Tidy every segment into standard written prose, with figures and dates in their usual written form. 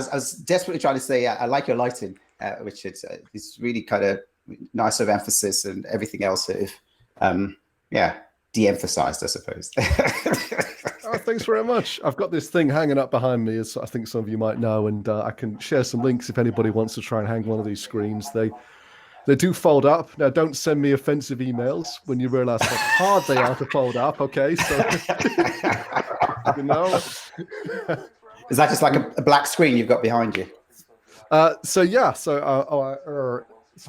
was desperately trying to say, I like your lighting, which it's really kind of nice sort of emphasis, and everything else sort of, de-emphasized, I suppose. Thanks very much. I've got this thing hanging up behind me, as I think some of you might know, and I can share some links if anybody wants to try and hang one of these screens. They do fold up. Now, don't send me offensive emails when you realize how hard they are to fold up, okay? So, you know. Is that just like a black screen you've got behind you? So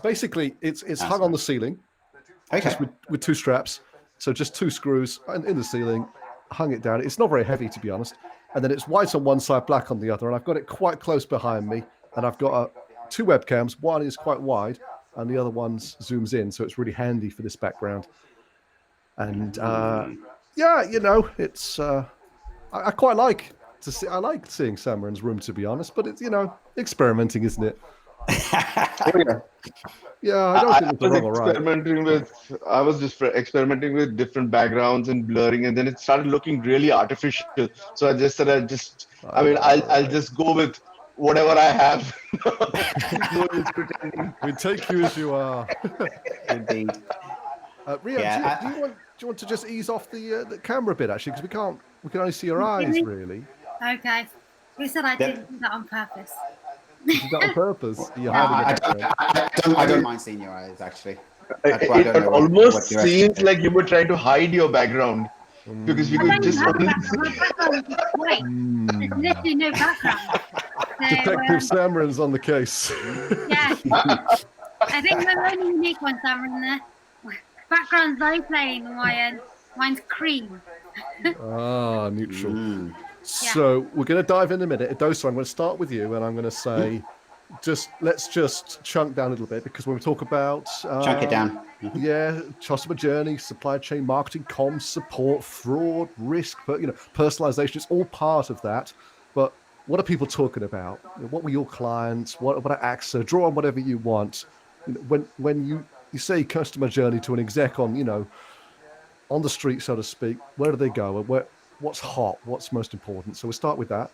basically, it's hung on the ceiling, just with two straps. So just two screws in the ceiling, hung it down. It's not very heavy, to be honest. And then it's white on one side, black on the other. And I've got it quite close behind me. And I've got two webcams. One is quite wide, and the other one zooms in. So it's really handy for this background. And it's I quite like to see. I like seeing Samiran's room, to be honest. But it's experimenting, isn't it? Yeah, I don't think it's wrong or right. I was just experimenting with different backgrounds and blurring, and then it started looking really artificial. So I just said, I'll just go with whatever I have. No use pretending. We take you as you are. Indeed. Riham, do you want to just ease off the camera a bit, actually, because we can only see your eyes, really. Okay. Who said I didn't do that on purpose? Is that on purpose? I don't mind seeing your eyes, actually. It almost seems like you were trying to hide your background, because you could just only Wait, there's literally no background. So, Detective Samiran's on the case. Yeah. I think we're the only unique one, Samiran, there. Background's very plain on my end. Mine's cream. Neutral. So we're going to dive in a minute. Edosa, I'm going to start with you, and I'm going to say, let's just chunk down a little bit, because when we talk about chunk it down, customer journey, supply chain, marketing, comms, support, fraud, risk, but personalization, it's all part of that. But what are people talking about? What were your clients? What are AXA? Draw on whatever you want. When you say customer journey to an exec on the street, so to speak, where do they go? What's hot? What's most important? So we'll start with that.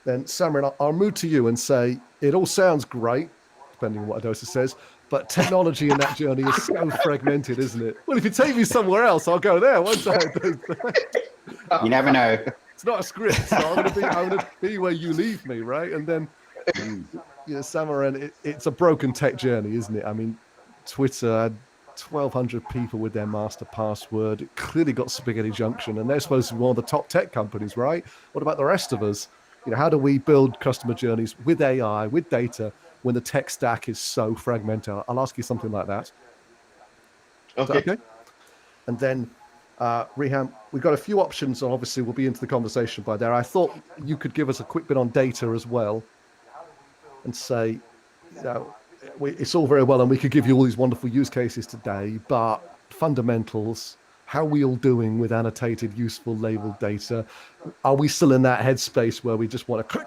Then Samiran, I'll move to you and say, it all sounds great, depending on what Edosa says, but technology in that journey is so fragmented, isn't it? Well, if you take me somewhere else, I'll go there. Won't I? You never know. It's not a script, so I'm going to be where you leave me, right? And then, Samiran, it's a broken tech journey, isn't it? I mean, Twitter had 1,200 people with their master password. It clearly got Spaghetti Junction, and they're supposed to be one of the top tech companies, right? What about the rest of us? How do we build customer journeys with AI, with data, when the tech stack is so fragmented? I'll ask you something like that. Okay. And then, Riham, we've got a few options, and obviously we'll be into the conversation by there. I thought you could give us a quick bit on data as well, and say, it's all very well, and we could give you all these wonderful use cases today, but fundamentals, how are we all doing with annotated, useful, labeled data? Are we still in that headspace where we just want to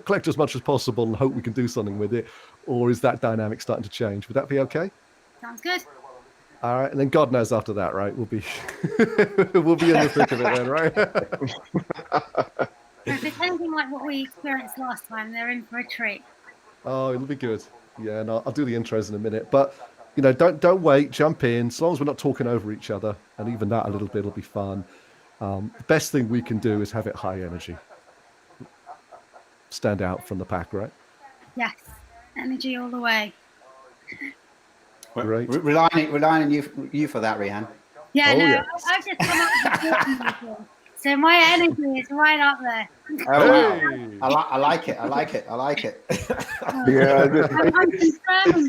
click as much as possible and hope we can do something with it? Or is that dynamic starting to change? Would that be okay? Sounds good. All right, and then God knows after that, right? We'll be we'll be in the thick of it then, right? If it's anything like what we experienced last time, they're in for a treat. Oh, it'll be good. Yeah, and I'll do the intros in a minute. But, don't wait, jump in, as long as we're not talking over each other. And even that a little bit will be fun. The best thing we can do is have it high energy. Stand out from the pack, right? Yes, energy all the way. Great. Relying on you for that, Riham. Yeah, yes. I've just come up with so my energy is right up there. Oh, wow. I like it. Yeah, it's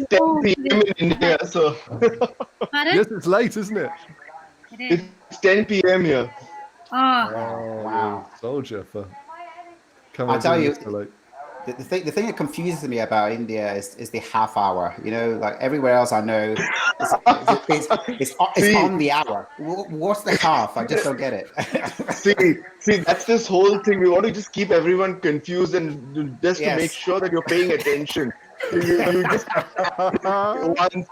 10 p.m. in India, so. Pardon? Yes, it's late, isn't it? It is. It's 10 p.m. here. Oh, wow. Soldier for coming. I tell you, the thing that confuses me about India is the half hour. Like everywhere else I know, it's on the hour. What's the half? I just don't get it. see, that's this whole thing. We want to just keep everyone confused and just to make sure that you're paying attention. You just once,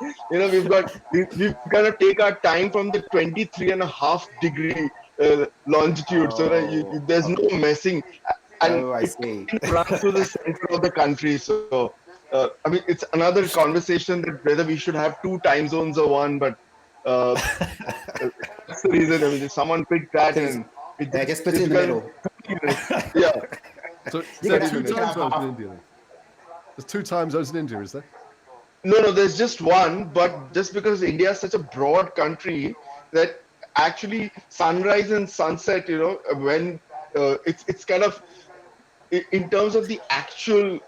we've got to take our time from the 23.5 degree longitude, so that there's no messing. And I see. it runs through the center of the country. So, I mean, it's another conversation that whether we should have 2 time zones or one, but that's the reason. I mean, if someone picked that and Just put it in the middle. Yeah. So You there can are 2 have- you can time have zones half- in India. There's 2 time zones in India, is there? No, there's just one, but just because India is such a broad country that actually sunrise and sunset, when it's kind of in terms of the actual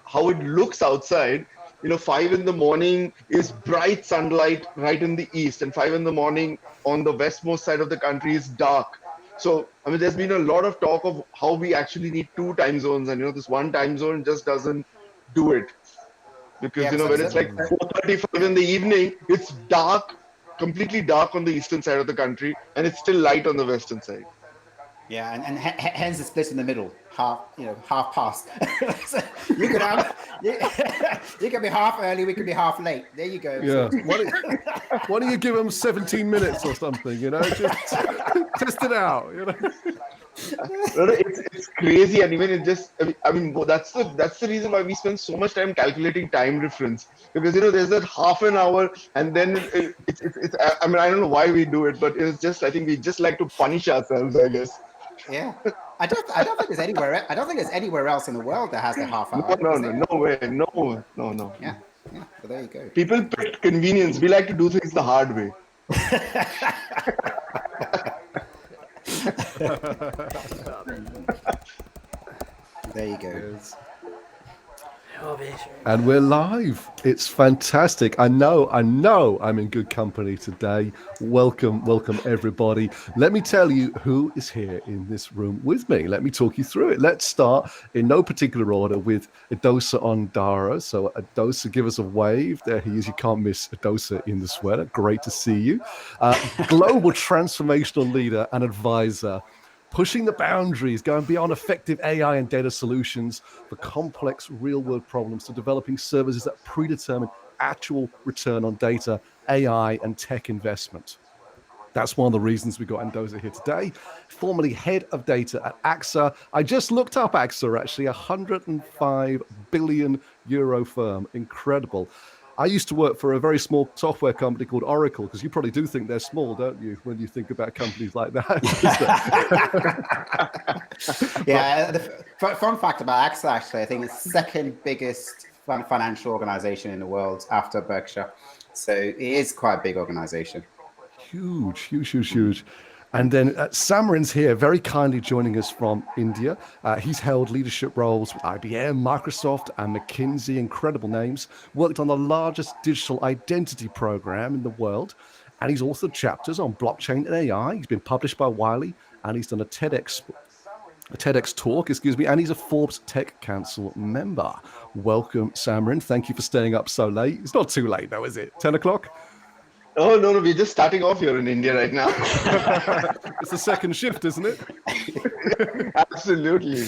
how it looks outside, 5 in the morning is bright sunlight right in the east, and 5 in the morning on the westmost side of the country is dark. So, I mean, there's been a lot of talk of how we actually need 2 time zones, and this one time zone just doesn't do it. Because when it's like 4:35 in the evening, it's dark, completely dark on the eastern side of the country, and it's still light on the western side. Yeah, and hence the split in the middle, half past. So you could have, you could be half early, we could be half late. There you go. Yeah. Why don't you give them 17 minutes or something? Just test it out. It's crazy, and even it just. I mean, that's the reason why we spend so much time calculating time difference, because there's that half an hour, and then it's. I mean, I don't know why we do it, but it's just. I think we just like to punish ourselves, I guess. Yeah, I don't think there's anywhere. I don't think there's anywhere else in the world that has the half hour. No way, no. Yeah. So there you go. People pick convenience. We like to do things the hard way. There you go. And we're live. It's fantastic. I know I'm in good company today. Welcome everybody. Let me tell you who is here in this room with me. Let me talk you through it. Let's start in no particular order with Edosa Odaro. So Edosa, give us a wave. There he is. You can't miss Edosa in the sweater. Great to see you. Global transformational leader and advisor, pushing the boundaries, going beyond effective AI and data solutions for complex real-world problems to developing services that predetermine actual return on data, AI, and tech investment. That's one of the reasons we got Edosa here today. Formerly head of data at AXA. I just looked up AXA, actually, 105 billion euro firm. Incredible. I used to work for a very small software company called Oracle, because you probably do think they're small, don't you, when you think about companies like that? Yeah, the fun fact about AXA, actually, I think it's the second biggest financial organization in the world after Berkshire. So it is quite a big organization. Huge. And then Samiran's here, very kindly joining us from India. He's held leadership roles with IBM, Microsoft, and McKinsey, incredible names. Worked on the largest digital identity program in the world. And he's authored chapters on blockchain and AI. He's been published by Wiley, and he's done a TEDx talk, and he's a Forbes Tech Council member. Welcome, Samiran. Thank you for staying up so late. It's not too late, though, is it? 10 o'clock? Oh, no, we're just starting off here in India right now. It's the second shift, isn't it? Absolutely.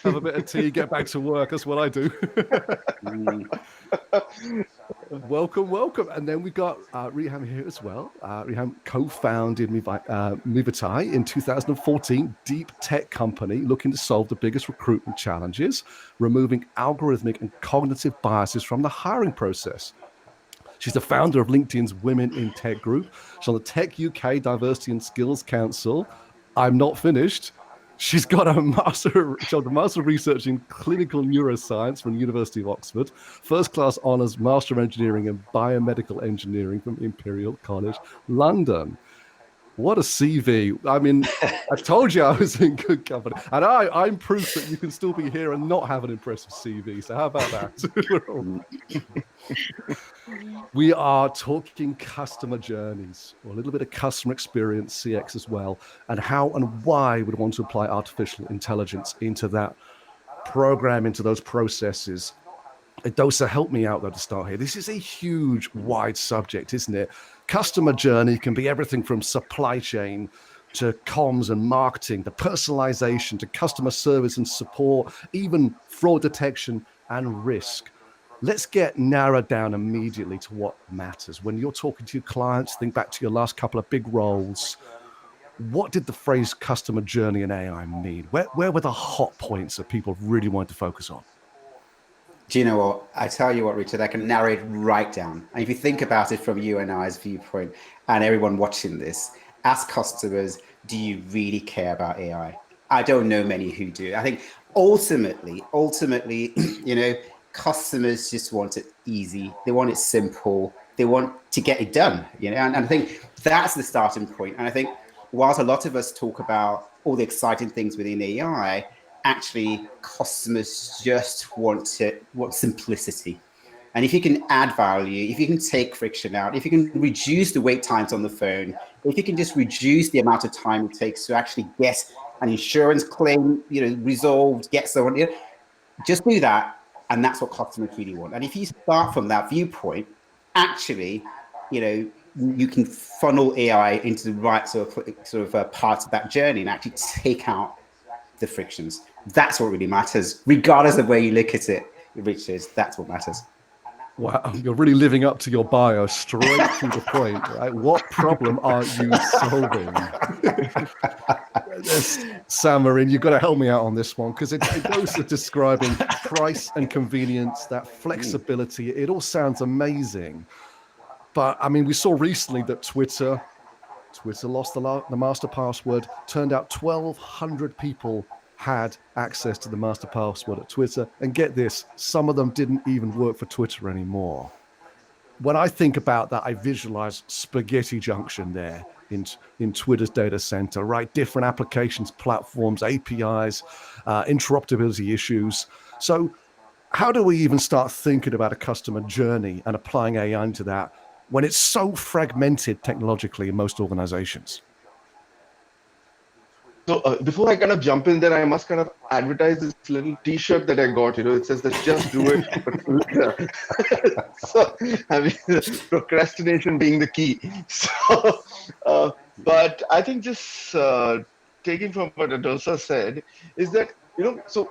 Have a bit of tea, get back to work. That's what I do. Welcome. And then we got Riham here as well. Riham co-founded MeVitae in 2014, deep tech company looking to solve the biggest recruitment challenges, removing algorithmic and cognitive biases from the hiring process. She's the founder of LinkedIn's Women in Tech group. She's on the Tech UK Diversity and Skills Council. I'm not finished. She's got a master of research in clinical neuroscience from the University of Oxford, first-class honours Master of Engineering in Biomedical Engineering from Imperial College, London. What a CV. I mean, I told you I was in good company. And I'm proof that you can still be here and not have an impressive CV. So how about that? We are talking customer journeys, or a little bit of customer experience, CX as well, and how and why we'd want to apply artificial intelligence into that program, into those processes. Edosa, help me out though to start here. This is a huge, wide subject, isn't it? Customer journey can be everything from supply chain to comms and marketing, to personalization, to customer service and support, even fraud detection and risk. Let's get narrowed down immediately to what matters. When you're talking to your clients, think back to your last couple of big roles. what did the phrase customer journey and AI mean? Where were the hot points that people really wanted to focus on? Do you know what? I tell you what, Richard, I can narrow it right down. And if you think about it from you and I's viewpoint and everyone watching this, as customers, do you really care about AI? I don't know many who do. I think ultimately, you know, customers just want it easy. They want it simple. They want to get it done, you know, and I think that's the starting point. And I think whilst a lot of us talk about all the exciting things within AI, actually customers just want simplicity. And if you can add value, if you can take friction out, if you can reduce the wait times on the phone, if you can just reduce the amount of time it takes to actually get an insurance claim, you know, resolved, get someone, you know, just do that. And that's what customers really want. And if you start from that viewpoint, actually, you know, you can funnel AI into the right sort of part of that journey and actually take out the frictions. That's what really matters, regardless of where you look at it, Richard. That's what matters. Wow, you're really living up to your bio, straight to the point, right? What problem are you solving? Samiran, you've got to help me out on this one, because it goes to describing price and convenience, that flexibility. It all sounds amazing. But I mean, we saw recently that Twitter lost the master password. Turned out 1,200 people had access to the master password at Twitter. And get this, some of them didn't even work for Twitter anymore. When I think about that, I visualize spaghetti junction there in Twitter's data center, right? Different applications, platforms, APIs, interoperability issues. So how do we even start thinking about a customer journey and applying AI into that when it's so fragmented technologically in most organizations? So before I kind of jump in there, I must kind of advertise this little T-shirt that I got. You know, it says that just do it. So I mean, procrastination being the key. So, but I think just taking from what Edosa said is that, you know, so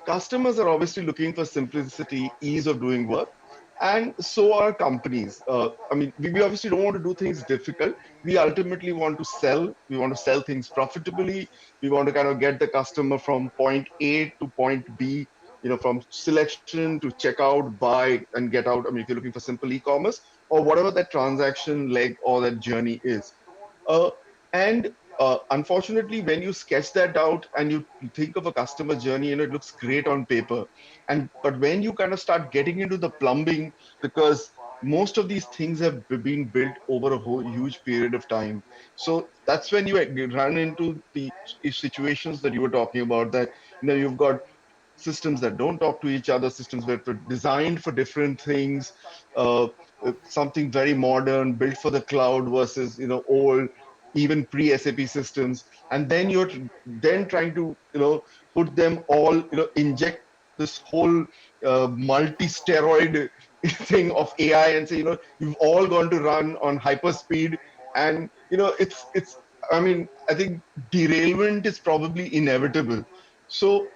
customers are obviously looking for simplicity, ease of doing work. And so are companies. I mean, we obviously don't want to do things difficult. We ultimately want to sell. We want to sell things profitably. We want to kind of get the customer from point A to point B, you know, from selection to checkout, buy, and get out. I mean, if you're looking for simple e-commerce or whatever that transaction leg or that journey is. And unfortunately, when you sketch that out and you think of a customer journey, you know, it looks great on paper. But when you kind of start getting into the plumbing, because most of these things have been built over a whole huge period of time. So that's when you run into the situations that you were talking about, that, you know, you've got systems that don't talk to each other, systems that were designed for different things, something very modern, built for the cloud versus, you know, old, even pre-SAP systems. And then you're then trying to, you know, put them all, you know, inject this whole multi-steroid thing of AI and say, you know, you've all going to run on hyperspeed. And, you know, I mean, I think derailment is probably inevitable. So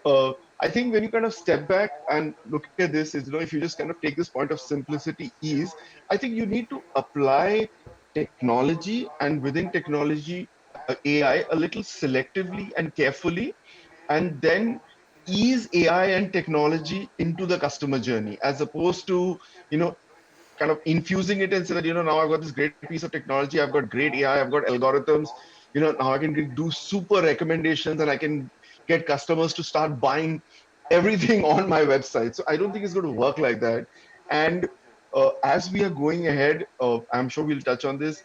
I think when you kind of step back and look at this, is, you know, if you just kind of take this point of simplicity, ease, I think you need to apply technology, and within technology, AI, a little selectively and carefully, and then ease AI and technology into the customer journey, as opposed to, you know, kind of infusing it and say that, you know, now I've got this great piece of technology, I've got great AI, I've got algorithms, you know, now I can do super recommendations and I can get customers to start buying everything on my website. So I don't think it's going to work like that. And as we are going ahead, I'm sure we'll touch on this,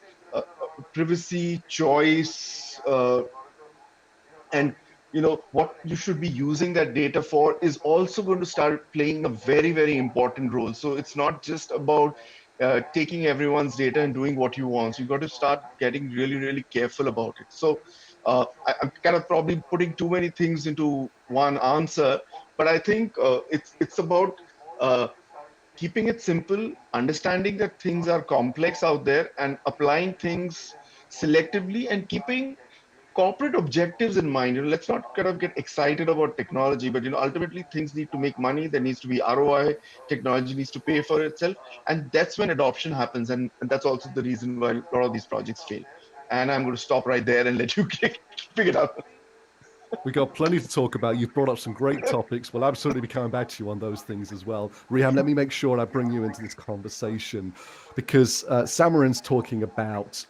privacy, choice, and, you know, what you should be using that data for is also going to start playing a very, very important role. So it's not just about taking everyone's data and doing what you want. So you've got to start getting really, really careful about it. So I'm kind of probably putting too many things into one answer, but I think it's about keeping it simple, understanding that things are complex out there, and applying things selectively, and keeping corporate objectives in mind. You know, let's not kind of get excited about technology, but, you know, ultimately things need to make money. There needs to be ROI. Technology needs to pay for itself, and that's when adoption happens. And that's also the reason why a lot of these projects fail. And I'm going to stop right there and let you pick it up. We got plenty to talk about. You've brought up some great topics. We'll absolutely be coming back to you on those things as well. Riham, let me make sure I bring you into this conversation, because Samiran's talking about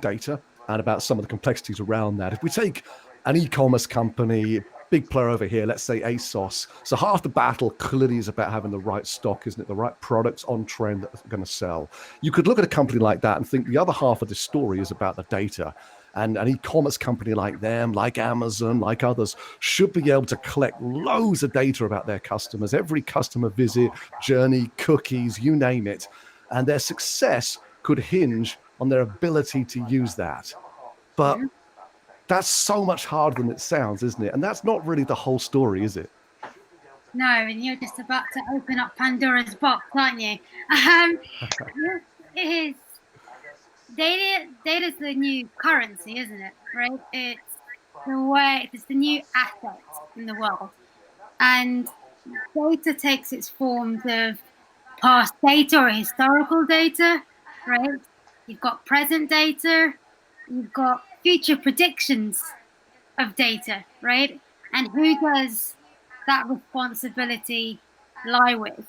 data and about some of the complexities around that. If we take an e-commerce company, big player over here, let's say ASOS. So half the battle clearly is about having the right stock, isn't it? The right products on trend that are going to sell. You could look at a company like that and think the other half of the story is about the data. And an e-commerce company like them, like Amazon, like others, should be able to collect loads of data about their customers, every customer visit, journey, cookies, you name it. And their success could hinge on their ability to use that. But that's so much harder than it sounds, isn't it? And that's not really the whole story, is it? No, and you're just about to open up Pandora's box, aren't you? It is. Data's the new currency, isn't it? Right? It's the new asset in the world. And data takes its forms of past data or historical data, right? You've got present data, you've got future predictions of data, right? And who does that responsibility lie with?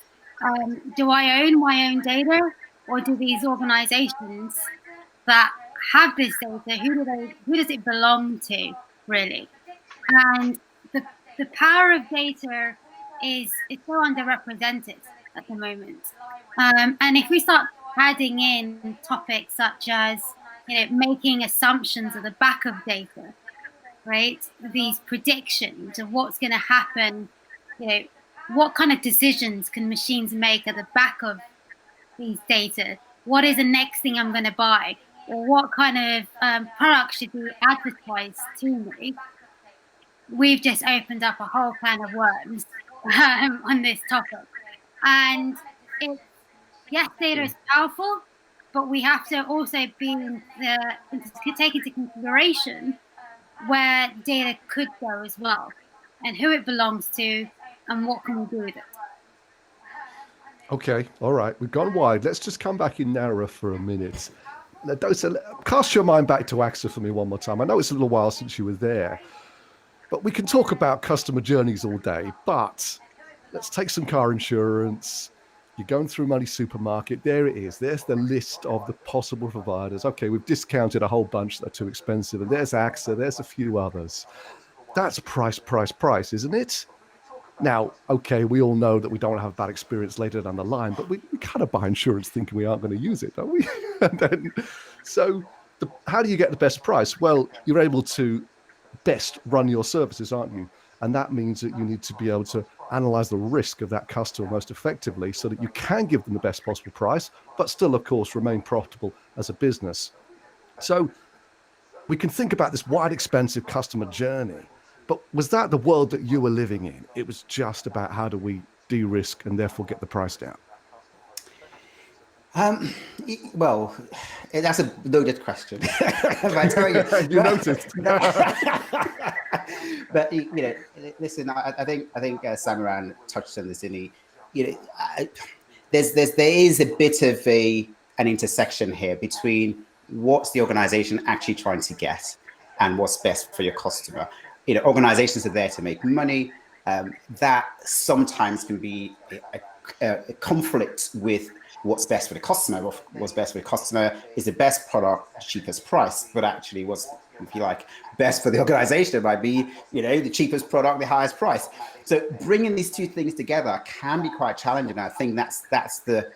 Do I own my own data, or do these organizations that have this data, who does it belong to, really? And the power of data is so underrepresented at the moment. And if we start adding in topics such as, making assumptions at the back of data, right? These predictions of what's going to happen, what kind of decisions can machines make at the back of these data? What is the next thing I'm going to buy? Or what kind of product should be advertised to me? We've just opened up a whole can of worms on this topic. And yes, data is powerful, but we have to also take into consideration where data could go as well, and who it belongs to, and what can we do with it. Okay, all right, we've gone wide. Let's just come back in narrower for a minute. Edosa, cast your mind back to AXA for me one more time. I know it's a little while since you were there, but we can talk about customer journeys all day. But let's take some car insurance. You're going through Money Supermarket. There it is. There's the list of the possible providers. Okay, we've discounted a whole bunch that are too expensive. And there's AXA. There's a few others. That's price, isn't it? Now, okay, we all know that we don't want to have a bad experience later down the line, but we kind of buy insurance thinking we aren't going to use it, don't we? And then, how do you get the best price? Well, you're able to best run your services, aren't you? And that means that you need to be able to analyze the risk of that customer most effectively so that you can give them the best possible price, but still, of course, remain profitable as a business. So we can think about this wide, expensive customer journey. But was that the world that you were living in? It was just about how do we de-risk and therefore get the price down? Well, that's a loaded question. I tell you, you noticed. But listen, I think Samiran touched on this. There is a bit of an intersection here between what's the organization actually trying to get and what's best for your customer. Organizations are there to make money. That sometimes can be a conflict with what's best for the customer. What's best for the customer is the best product, cheapest price, but actually what's, if you like, best for the organization might be, the cheapest product, the highest price. So bringing these two things together can be quite challenging. I think that's the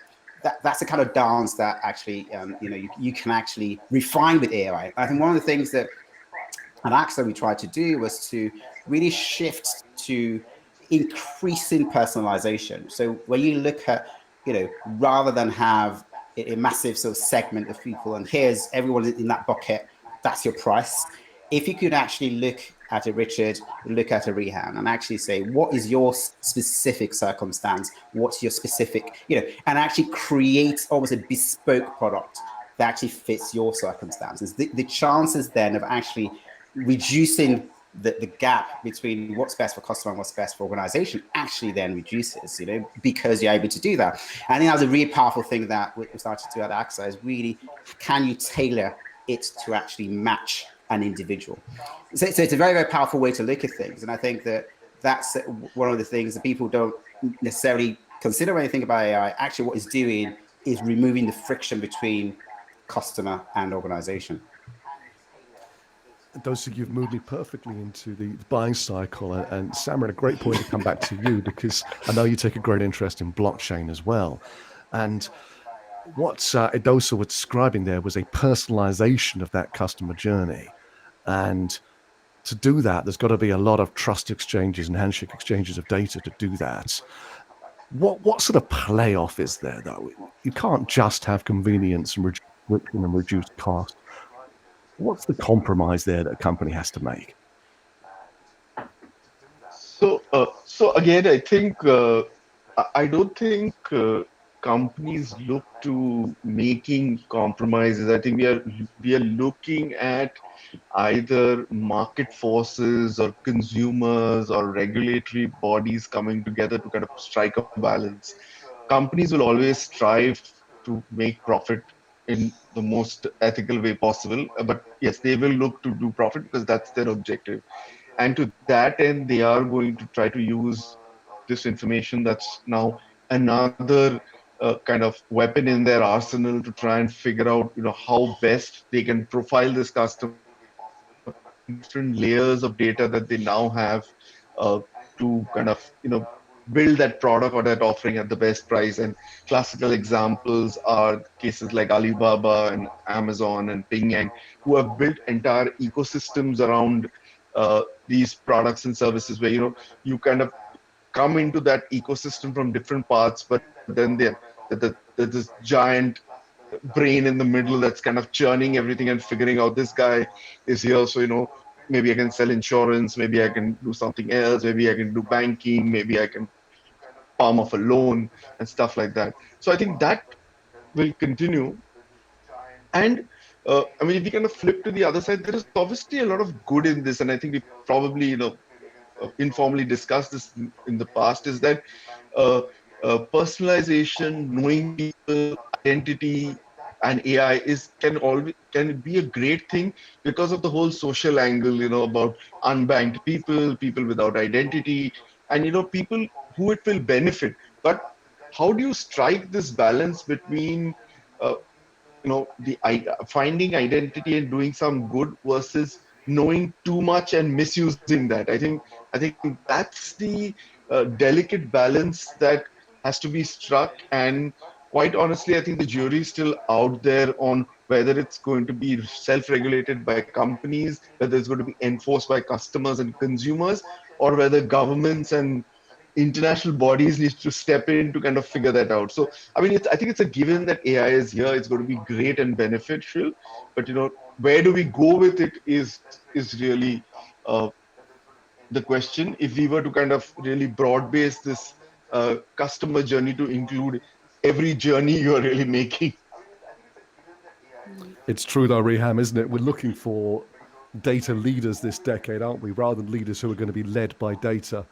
kind of dance that actually, you can actually refine with AI. I think one of the things that at AXA we tried to do was to really shift to increasing personalization. So when you look at, rather than have a massive sort of segment of people, and here's everyone in that bucket, that's your price. If you could actually look at a Richard, look at a Riham, and actually say, what is your specific circumstance? What's your specific, and actually create almost a bespoke product that actually fits your circumstances. The chances then of actually reducing the gap between what's best for customer and what's best for organization actually then reduces, because you're able to do that. And I think that was a really powerful thing that we started to do at AXA is really, can you tailor it to actually match an individual. So it's a very, very powerful way to look at things. And I think that that's one of the things that people don't necessarily consider when they think about AI. Actually, what it's doing is removing the friction between customer and organization. Edosa, you've moved me perfectly into the buying cycle. And Samiran, a great point to come back to you, because I know you take a great interest in blockchain as well. And what Edosa was describing there was a personalization of that customer journey. And to do that, there's got to be a lot of trust exchanges and handshake exchanges of data to do that. What sort of playoff is there, though? You can't just have convenience and reduced cost. What's the compromise there that a company has to make? So again, I think I don't think companies look to making compromises. I think we are looking at either market forces or consumers or regulatory bodies coming together to kind of strike a balance. Companies will always strive to make profit in the most ethical way possible, but yes, they will look to do profit because that's their objective. And to that end, they are going to try to use this information that's now another kind of weapon in their arsenal to try and figure out, how best they can profile this customer, different layers of data that they now have to kind of, build that product or that offering at the best price. And classical examples are cases like Alibaba and Amazon and Ping Yang, who have built entire ecosystems around these products and services where, you kind of come into that ecosystem from different parts, but then there's this giant brain in the middle that's kind of churning everything and figuring out this guy is here. So, maybe I can sell insurance, maybe I can do something else, maybe I can do banking, maybe I can palm off a loan and stuff like that. So I think that will continue. And if we kind of flip to the other side, there is obviously a lot of good in this. And I think we probably, informally discussed this in the past, is that personalization, knowing people, identity, and AI can be a great thing because of the whole social angle, about unbanked people without identity, and people who it will benefit. But how do you strike this balance between finding identity and doing some good versus knowing too much and misusing that? I think that's the delicate balance that has to be struck. And quite honestly, I think the jury is still out there on whether it's going to be self-regulated by companies, whether it's going to be enforced by customers and consumers, or whether governments and international bodies need to step in to kind of figure that out. So, I think it's a given that AI is here. It's going to be great and beneficial, but where do we go with it is really the question. If we were to kind of really broad base this customer journey to include every journey you're really making. It's true though, Riham, isn't it? We're looking for data leaders this decade, aren't we? Rather than leaders who are going to be led by data.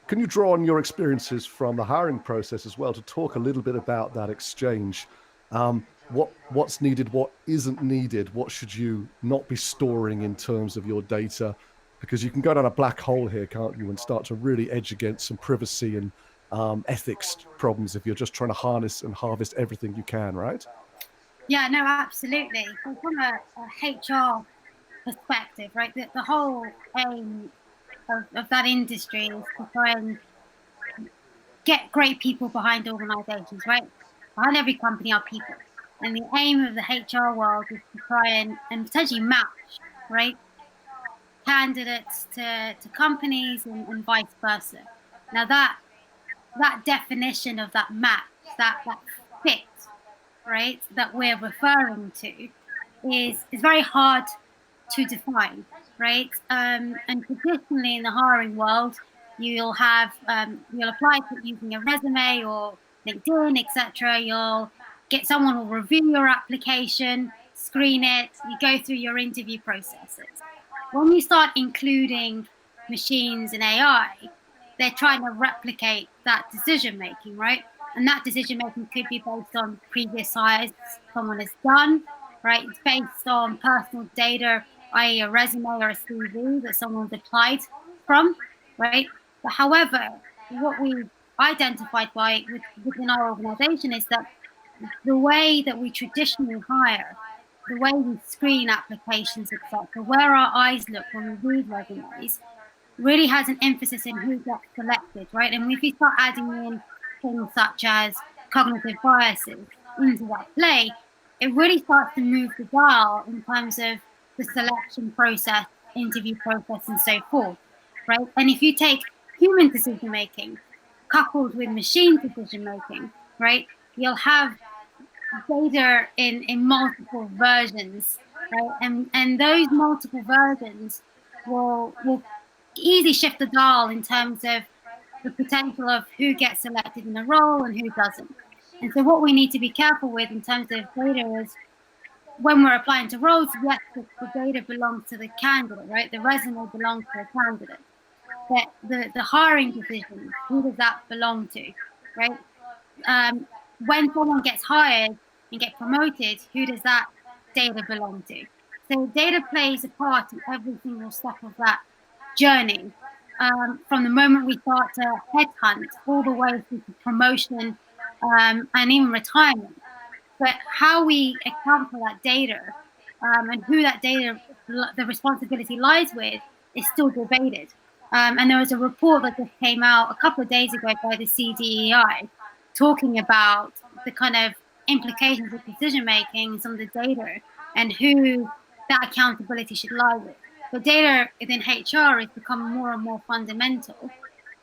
Can you draw on your experiences from the hiring process as well to talk a little bit about that exchange? What's needed, what isn't needed, what should you not be storing in terms of your data? Because you can go down a black hole here, can't you, and start to really edge against some privacy and ethics problems if you're just trying to harness and harvest everything you can, right? Yeah, no, absolutely. So from a HR perspective, right, the whole aim of that industry is to try and get great people behind organizations, right? Behind every company are people. And the aim of the HR world is to try and potentially match, right, candidates to companies and vice versa. Now that definition of that match, that fit, right, that we're referring to is very hard to define, right? And traditionally in the hiring world, you'll apply to using a resume or LinkedIn, etc. You'll get someone will review your application, screen it, you go through your interview processes. When you start including machines and AI, they're trying to replicate that decision making, right? And that decision making could be based on previous hires someone has done, right? It's based on personal data, i.e. a resume or a CV that someone's applied from, right? But however, what we've identified within our organization is that the way that we traditionally hire, the way we screen applications, etc., where our eyes look when we read resumes, really has an emphasis in who gets selected, right? And if you start adding in things such as cognitive biases into that play, it really starts to move the dial in terms of the selection process, interview process, and so forth, right? And if you take human decision making coupled with machine decision making, right, you'll have data in multiple versions, right? And those multiple versions will easily shift the dial in terms of the potential of who gets selected in a role and who doesn't. And so what we need to be careful with in terms of data is when we're applying to roles, yes, the data belongs to the candidate, right? The resume belongs to the candidate. But the hiring decision, who does that belong to, right? When someone gets hired and gets promoted, who does that data belong to? So data plays a part in every single step of that journey, from the moment we start to headhunt all the way through to promotion and even retirement. But how we account for that data and who that data, the responsibility lies with, is still debated. And there was a report that just came out a couple of days ago by the CDEI talking about the kind of implications of decision making, some of the data, and who that accountability should lie with. But data within HR is becoming more and more fundamental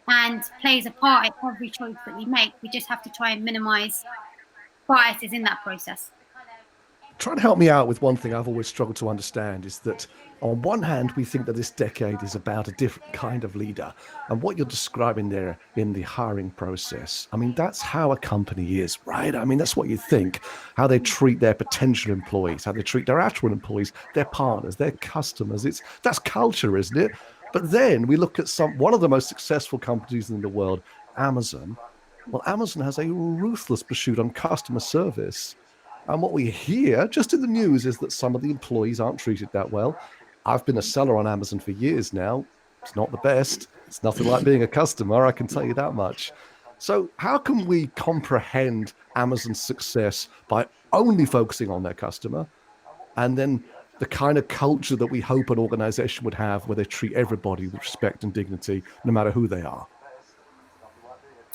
and plays a part in every choice that we make. We just have to try and minimize biases in that process. Try to help me out with one thing I've always struggled to understand is that on one hand, we think that this decade is about a different kind of leader. And what you're describing there in the hiring process, I mean, that's how a company is, right? I mean, that's what you think, how they treat their potential employees, how they treat their actual employees, their partners, their customers. That's culture, isn't it? But then we look at one of the most successful companies in the world, Amazon. Well, Amazon has a ruthless pursuit on customer service. And what we hear just in the news is that some of the employees aren't treated that well. I've been a seller on Amazon for years now. It's not the best. It's nothing like being a customer, I can tell you that much. So how can we comprehend Amazon's success by only focusing on their customer and then the kind of culture that we hope an organization would have where they treat everybody with respect and dignity, no matter who they are?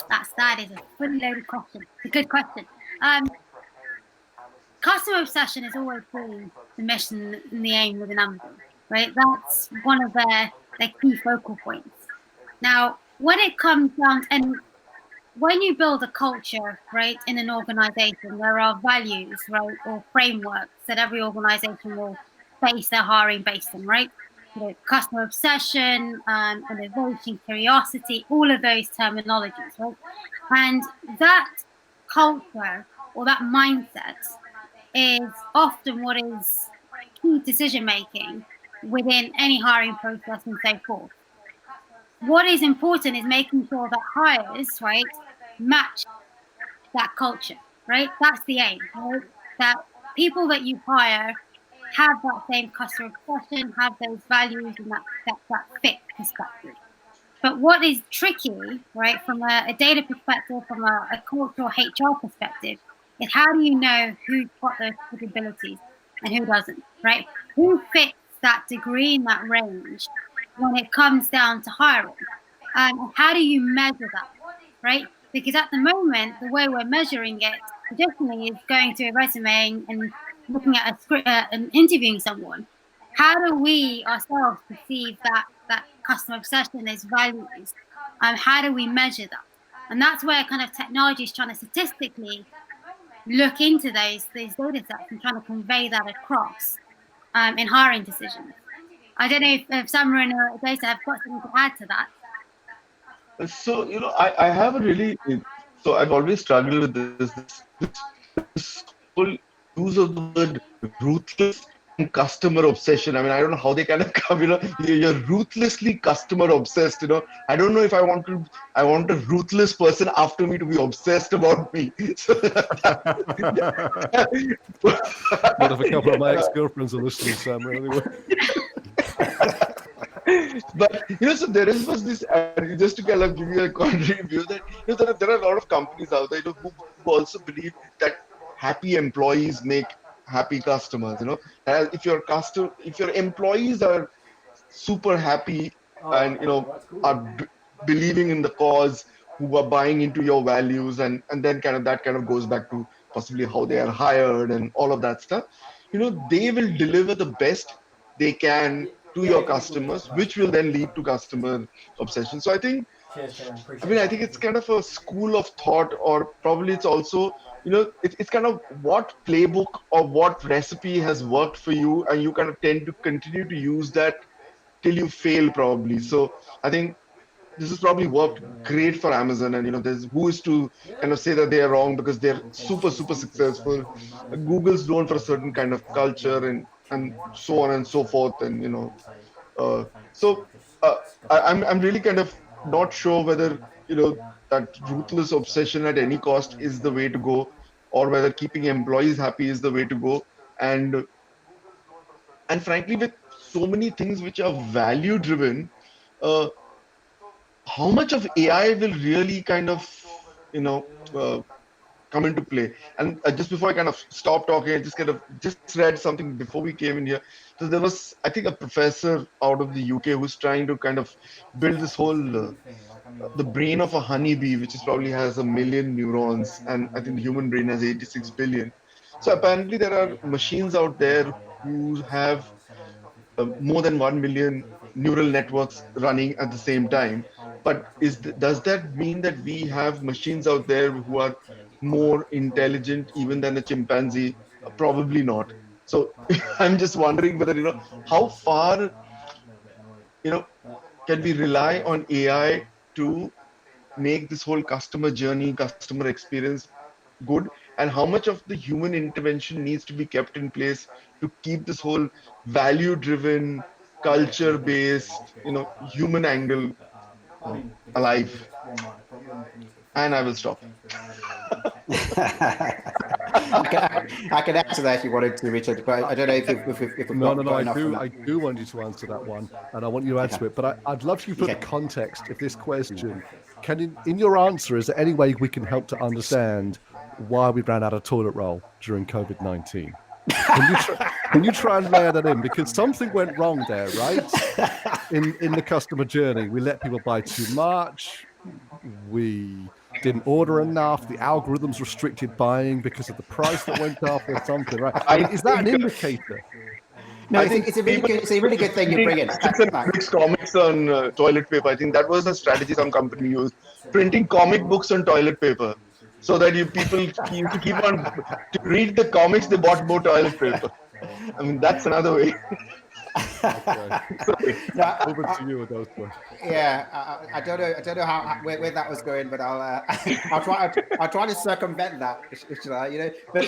That is a fully loaded question. It's a good question. Customer obsession has always been the mission and the aim within Amazon, right? That's one of their key focal points. Now, when it comes down, and when you build a culture, right, in an organization, there are values, right, or frameworks that every organization will base their hiring based on, right? You know, customer obsession, innovation, curiosity, all of those terminologies, right? And that culture or that mindset is often what is key decision making within any hiring process and so forth. What is important is making sure that hires, right, match that culture, right? That's the aim, right? That people that you hire have that same customer obsession, have those values and that fit perspective. But what is tricky, right, from a data perspective, from a cultural HR perspective, is how do you know who's got those capabilities and who doesn't, right? Who fits that degree in that range when it comes down to hiring? How do you measure that, right? Because at the moment, the way we're measuring it traditionally is going to a resume and looking at a script and interviewing someone. How do we ourselves perceive that customer obsession, those values? How do we measure that? And that's where kind of technology is trying to statistically look into these data sets and trying to convey that across in hiring decisions. I don't know if Samiran or Edosa have got something to add to that. So, I have a really, so I've always struggled with this whole use of the word ruthless customer obsession. I mean, I don't know how they kind of come, you're ruthlessly customer obsessed, I don't know if I want a ruthless person after me to be obsessed about me. So What if a couple of my ex-girlfriends are listening, Sam? Anyway. But so was this, just to kind of give you a contrary view, that there are a lot of companies out there who also believe that happy employees make happy customers. If your employees are super happy and are believing in the cause, who are buying into your values, and then that goes back to possibly how they are hired and all of that stuff. They will deliver the best they can to your customers, which will then lead to customer obsession. So I think it's kind of a school of thought, or probably it's also, it's kind of what playbook or what recipe has worked for you, and you kind of tend to continue to use that till you fail, probably. So I think this has probably worked great for Amazon, and there's who is to kind of say that they are wrong, because they're super successful. Google's known for a certain kind of culture, and so on and so forth, and I'm really kind of not sure whether that ruthless obsession at any cost is the way to go, or whether keeping employees happy is the way to go. And frankly, with so many things which are value driven, how much of AI will really kind of come into play? And just before I kind of stop talking, I just read something before we came in here. So there was, I think, a professor out of the UK who's trying to kind of build this whole the brain of a honeybee, which is probably has 1 million neurons, and I think the human brain has 86 billion. So apparently there are machines out there who have more than 1 million neural networks running at the same time. But does that mean that we have machines out there who are more intelligent even than a chimpanzee? Probably not. So I'm just wondering whether, how far, can we rely on AI to make this whole customer journey, customer experience good, and how much of the human intervention needs to be kept in place to keep this whole value-driven, culture-based, human angle alive. And I will stop. I can answer that if you wanted to, Richard, but I don't know if No, I do want you to answer that one, and I want you to answer it, but I'd love you to put the context of this question. In your answer, is there any way we can help to understand why we ran out of toilet roll during COVID-19? Can you try and layer that in? Because something went wrong there, right? In the customer journey, we let people buy too much. We didn't order enough. The algorithms restricted buying because of the price that went up or something, right? Is that an indicator? No, I think it's a really good thing you bring in. Comics on toilet paper. I think that was a strategy some company used. Printing comic books on toilet paper, so that people used to keep on to read the comics. They bought more toilet paper. I mean, that's another way. Over to you, Edosa. Yeah, I don't know how where that was going, but I'll try to circumvent that.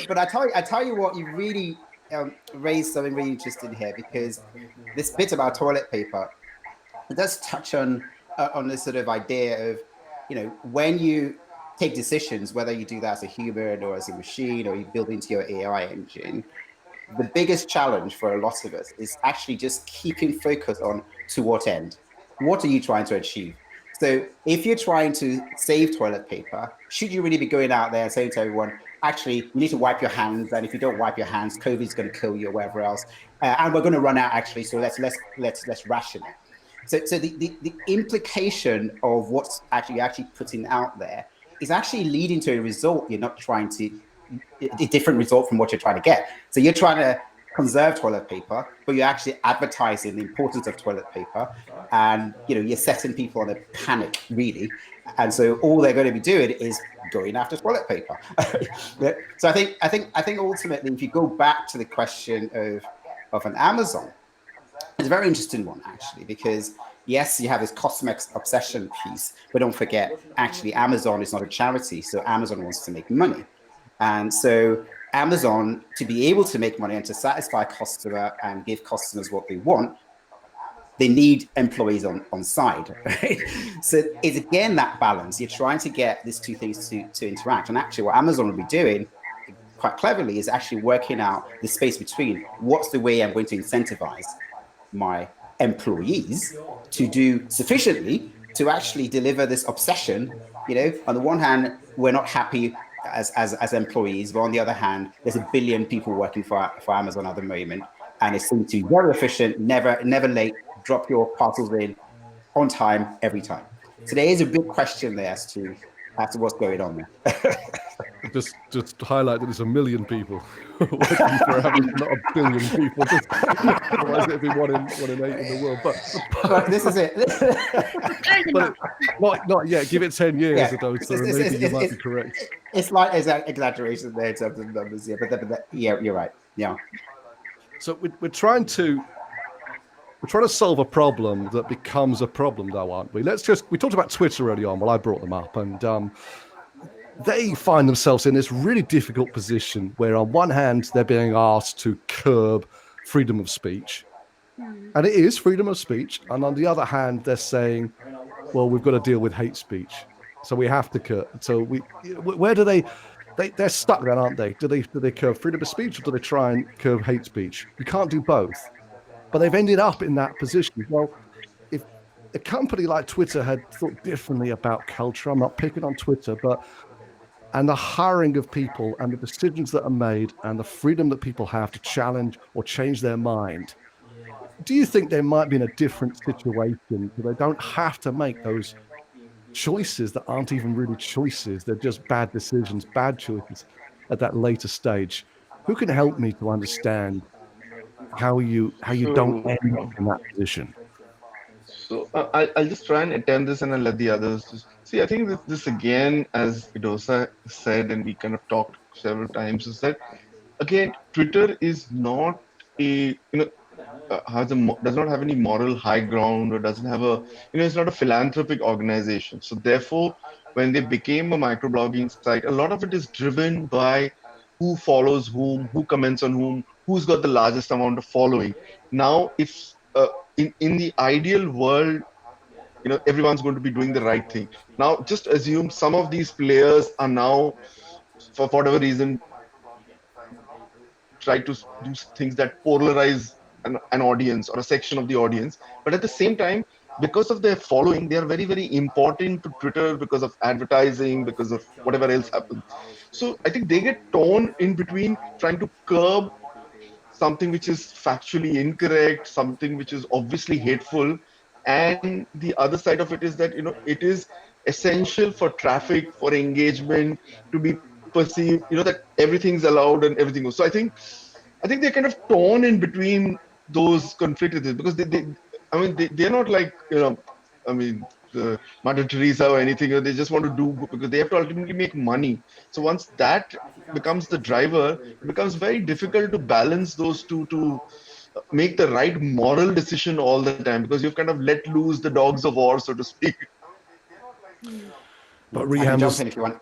But I tell you what, you really raised something really interesting here, because this bit about toilet paper, it does touch on this sort of idea of, when you take decisions, whether you do that as a human or as a machine, or you build into your AI engine, the biggest challenge for a lot of us is actually just keeping focus on to what end. What are you trying to achieve? So if you're trying to save toilet paper, should you really be going out there and saying to everyone, actually, you need to wipe your hands, and if you don't wipe your hands, COVID is going to kill you or whatever else, and we're going to run out actually, so let's ration it. So the implication of what's actually putting out there is actually leading to a result you're not trying to, a different result from what you're trying to get. So you're trying to conserve toilet paper, but you're actually advertising the importance of toilet paper, and you're setting people on a panic, really. And so all they're going to be doing is going after toilet paper. So I think ultimately, if you go back to the question of an Amazon, it's a very interesting one, actually, because yes, you have this customer obsession piece, but don't forget, actually, Amazon is not a charity, so Amazon wants to make money. And so Amazon, to be able to make money and to satisfy customer and give customers what they want, they need employees on side, right? So it's again that balance. You're trying to get these two things to interact. And actually what Amazon will be doing quite cleverly is actually working out the space between what's the way I'm going to incentivize my employees to do sufficiently to actually deliver this obsession. On the one hand, we're not happy as employees, but on the other hand, there's 1 billion people working for Amazon at the moment, and it seems to be very efficient, never late, drop your parcels in on time every time. So there is a big question there as to what's going on there. Just to highlight that there's 1 million people working for Amazon, not 1 billion people. Otherwise, it'd be one in 8 in the world. But this is it. But not yet. Give it 10 years, Edosa, and maybe you might be correct. It's like exaggeration there in terms of numbers, but you're right. Yeah. So we're trying to solve a problem that becomes a problem, though, aren't we? We talked about Twitter early on. Well, I brought them up, and they find themselves in this really difficult position where on one hand, they're being asked to curb freedom of speech. And it is freedom of speech. And on the other hand, they're saying, well, we've got to deal with hate speech. So we have to curb. So where do they're stuck then, aren't they? Do they curb freedom of speech, or do they try and curb hate speech? You can't do both. But they've ended up in that position. Well, if a company like Twitter had thought differently about culture, I'm not picking on Twitter, and the hiring of people and the decisions that are made and the freedom that people have to challenge or change their mind, do you think they might be in a different situation where they don't have to make those choices that aren't even really choices? They're just bad decisions, bad choices at that later stage. Who can help me to understand how you don't end up in that position? So I'll just try and attempt this, and I'll let the others just see. I think this again, as Edosa said, and we kind of talked several times, is that again, Twitter is not does not have any moral high ground, or doesn't have it's not a philanthropic organization. So therefore, when they became a microblogging site, a lot of it is driven by who follows whom, who comments on whom, who's got the largest amount of following. Now, if in the ideal world, everyone's going to be doing the right thing. Now, just assume some of these players are now, for whatever reason, try to do things that polarize an audience or a section of the audience. But at the same time, because of their following, they are very, very important to Twitter because of advertising, because of whatever else happens. So I think they get torn in between trying to curb something which is factually incorrect, something which is obviously hateful. And the other side of it is that, it is essential for traffic, for engagement, to be perceived, that everything's allowed and everything goes. So I think they're kind of torn in between those conflicted, because they're not like, Mother Teresa or anything. They just want to do, because they have to ultimately make money. So once that becomes the driver, it becomes very difficult to balance those two, to make the right moral decision all the time, because you've kind of let loose the dogs of war, so to speak. But Riham, jump in if you want.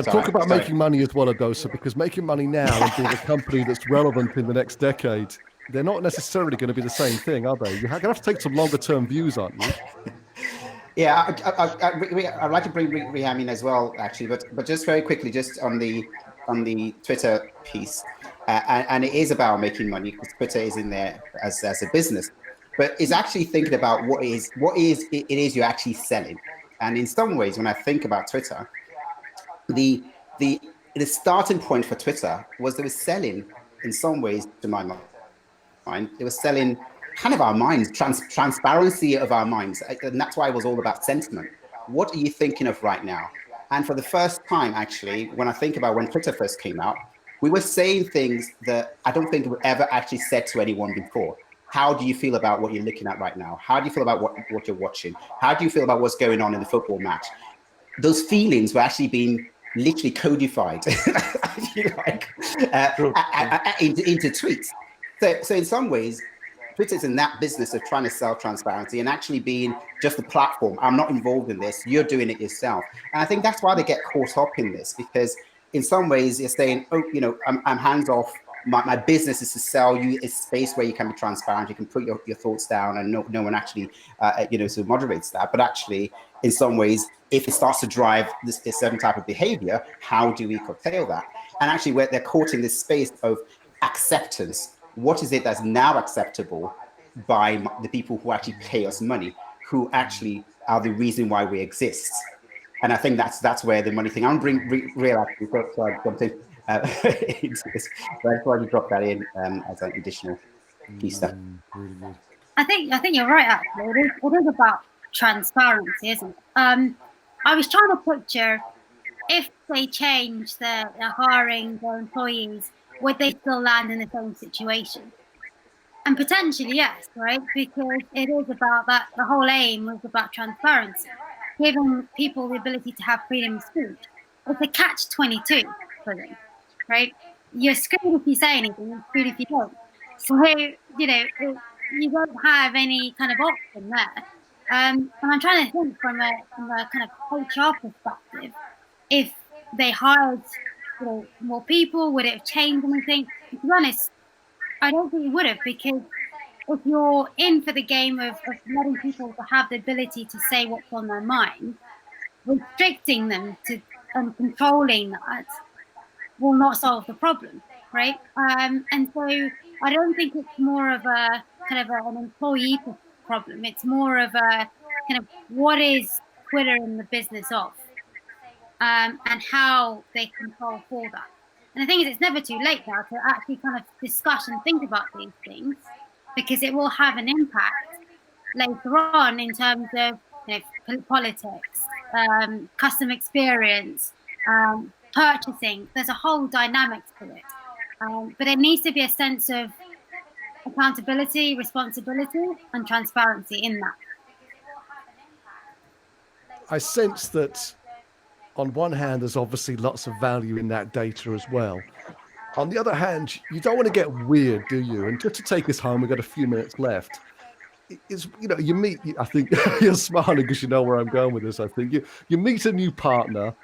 Talk about making money as well, Edosa, because making money now and being a company that's relevant in the next decade, they're not necessarily going to be the same thing, are they? You're going to have to take some longer term views, aren't you? Yeah, I'd like to bring Riham in as well, actually, but just very quickly, just on the Twitter piece, and it is about making money, because Twitter is in there as a business, but it's actually thinking about what it is you're actually selling. And in some ways, when I think about Twitter, the starting point for Twitter was they were selling, in some ways, to my mind, they were selling kind of our minds, transparency of our minds. And that's why it was all about sentiment. What are you thinking of right now? And for the first time, actually, when I think about when Twitter first came out, we were saying things that I don't think we ever actually said to anyone before. How do you feel about what you're looking at right now? How do you feel about what you're watching? How do you feel about what's going on in the football match? Those feelings were actually being literally codified into tweets. So in some ways, Twitter's in that business of trying to sell transparency and actually being just a platform. I'm not involved in this. You're doing it yourself. And I think that's why they get caught up in this, because in some ways you're saying, oh, I'm hands off. My business is to sell you a space where you can be transparent. You can put your thoughts down, and no one actually, sort of moderates that. But actually, in some ways, if it starts to drive a certain type of behavior, how do we curtail that? And actually, where they're caught in this space of acceptance. What is it that's now acceptable by the people who actually pay us money, who actually are the reason why we exist? And I think that's where the money thing. I'm bring real actually. So I jumped in into this, but I just wanted to drop that in as an additional piece. Really good. I think you're right. Actually, it is about transparency, isn't it? I was trying to picture if they change their hiring their employees, would they still land in the same situation? And potentially yes, right? Because it is about that. The whole aim was about transparency, giving people the ability to have freedom of speech. It's a catch-22 for them, right? You're screwed if you say anything, you're screwed if you don't. So, you don't have any kind of option there. And I'm trying to think from a kind of HR perspective, if they hired more people, would it have changed anything? To be honest, I don't think it would have, because if you're in for the game of letting people to have the ability to say what's on their mind, restricting them to and controlling that will not solve the problem, right? And so I don't think it's more of a kind of an employee problem. It's more of a kind of what is Twitter in the business of, and how they control for that. And the thing is, it's never too late now to actually kind of discuss and think about these things, because it will have an impact later on in terms of politics, customer experience, purchasing. There's a whole dynamic to it. But there needs to be a sense of accountability, responsibility, and transparency in that. I sense that on one hand, there's obviously lots of value in that data as well. On the other hand, you don't want to get weird, do you? And just to take us home, we've got a few minutes left. You meet, I think you're smiling because you know where I'm going with this. I think you meet a new partner,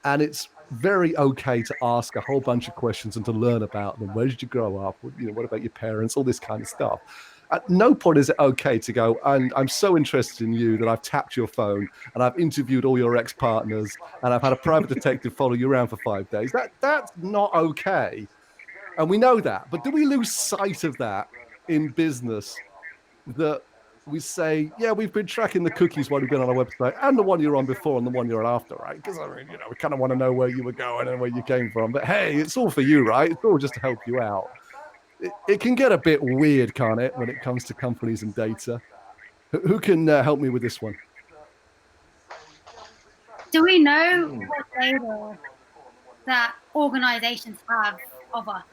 and it's very okay to ask a whole bunch of questions and to learn about them. Where did you grow up? What about your parents? All this kind of stuff. At no point is it okay to go, and I'm so interested in you that I've tapped your phone and I've interviewed all your ex-partners and I've had a private detective follow you around for 5 days. That's not okay. And we know that. But do we lose sight of that in business? That we say, yeah, we've been tracking the cookies while you've been on our website and the one you're on before and the one you're after, right? Because, we kind of want to know where you were going and where you came from. But hey, it's all for you, right? It's all just to help you out. It can get a bit weird, can't it, when it comes to companies and data? Who can help me with this one? Do we know what data that organizations have of us?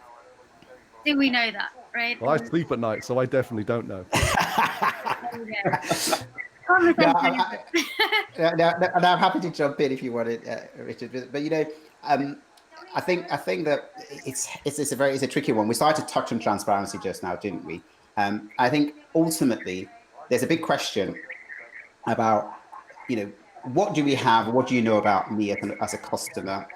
Do we know that, right? Well, I sleep at night, so I definitely don't know. And I'm happy to jump in if you wanted, Richard. But I think that it's a tricky one. We started to touch on transparency just now, didn't we? I think ultimately there's a big question about what do we have, what do you know about me as a customer?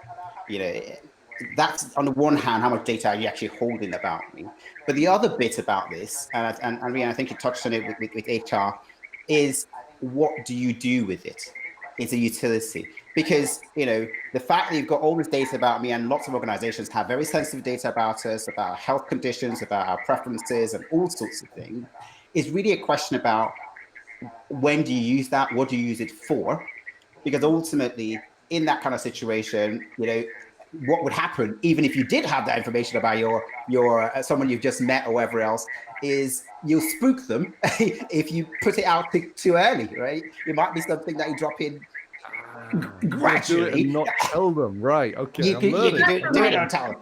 That's on the one hand, how much data are you actually holding about me? But the other bit about this, and Riham, I think you touched on it with HR, is what do you do with it? It's a utility. Because, the fact that you've got all this data about me, and lots of organizations have very sensitive data about us, about our health conditions, about our preferences, and all sorts of things, is really a question about when do you use that? What do you use it for? Because ultimately, in that kind of situation, what would happen, even if you did have that information about your someone you've just met or whatever else, is you'll spook them if you put it out too early, right? It might be something that you drop in gradually. Do it and not tell them, right? Okay, you can do it and tell them.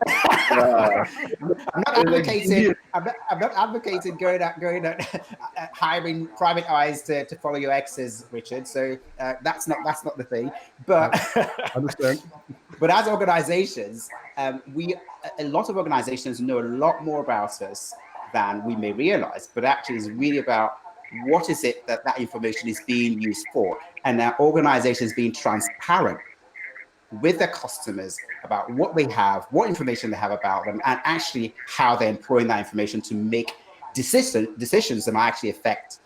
I'm not advocating going out hiring private eyes to follow your exes, Richard. So that's not the thing. But understand. But as organizations, a lot of organizations know a lot more about us than we may realize. But actually, it's really about what is it that information is being used for, and our organizations being transparent with their customers about what they have, what information they have about them, and actually how they're employing that information to make decisions that might actually affect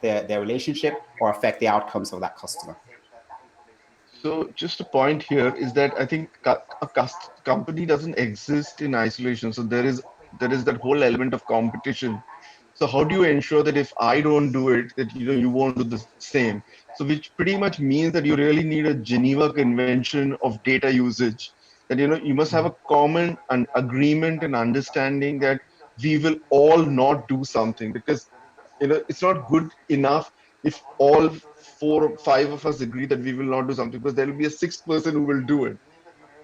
their relationship or affect the outcomes of that customer. So just a point here is that I think a company doesn't exist in isolation. So there is that whole element of competition. So how do you ensure that if I don't do it, that you won't do the same? So which pretty much means that you really need a Geneva Convention of data usage. That you must have a common agreement and understanding that we will all not do something, because it's not good enough if all 4 or 5 of us agree that we will not do something, because there will be a sixth person who will do it,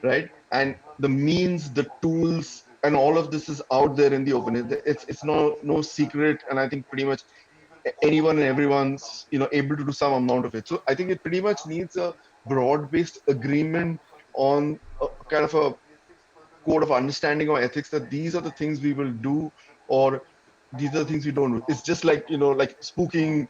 right? And the means, the tools, and all of this is out there in the open. It's no secret, and I think pretty much anyone and everyone's able to do some amount of it. So I think it pretty much needs a broad-based agreement on a kind of a code of understanding or ethics, that these are the things we will do, or these are the things we don't do. It's just like like spooking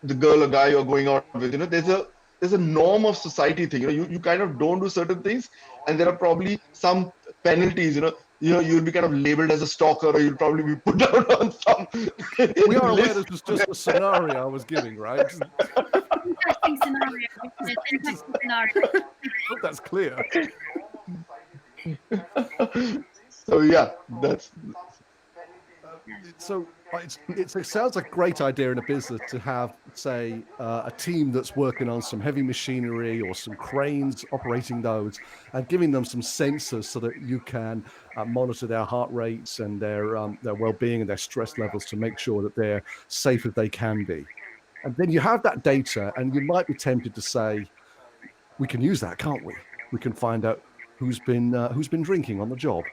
the girl or guy you're going out with. There's a norm of society thing. You kind of don't do certain things, and there are probably some penalties. You'll be kind of labeled as a stalker, or you'll probably be put out on some. We are aware this was just a scenario I was giving, right? Interesting scenario. Interesting scenario. Hope that's clear. So yeah, that's. So it sounds like a great idea in a business to have, say, a team that's working on some heavy machinery or some cranes operating those, and giving them some sensors so that you can monitor their heart rates and their well-being and their stress levels to make sure that they're safe as they can be. And then you have that data, and you might be tempted to say, we can use that, can't we? We can find out who's been drinking on the job.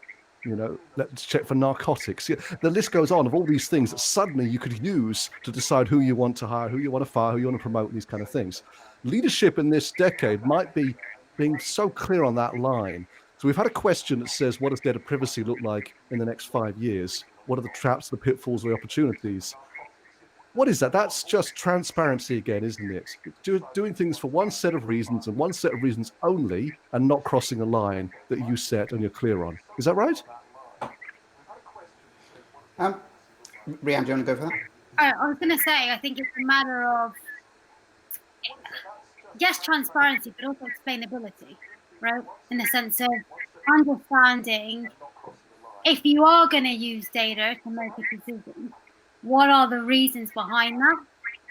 Let's check for narcotics. The list goes on of all these things that suddenly you could use to decide who you want to hire, who you want to fire, who you want to promote, these kind of things. Leadership in this decade might be being so clear on that line. So we've had a question that says, what does data privacy look like in the next 5 years? What are the traps, the pitfalls, the opportunities? What is that? That's just transparency again, isn't it? Doing things for one set of reasons and one set of reasons only, and not crossing a line that you set and you're clear on. Is that right? Riham, do you want to go for that? I was going to say, I think it's a matter of, yes, transparency, but also explainability, right? In the sense of understanding, if you are going to use data to make a decision, what are the reasons behind that,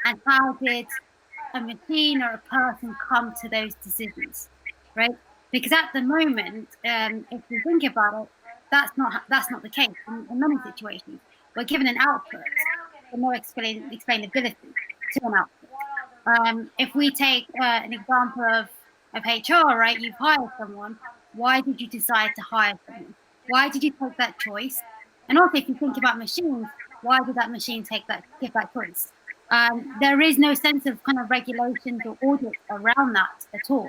and how did a machine or a person come to those decisions, right? Because at the moment, if you think about it, that's not the case in many situations. We're given an output, but no explainability to an output. If we take an example of HR, right? You've hired someone. Why did you decide to hire someone? Why did you take that choice? And also, if you think about machines, why did that machine give that choice? There is no sense of kind of regulations or audit around that at all.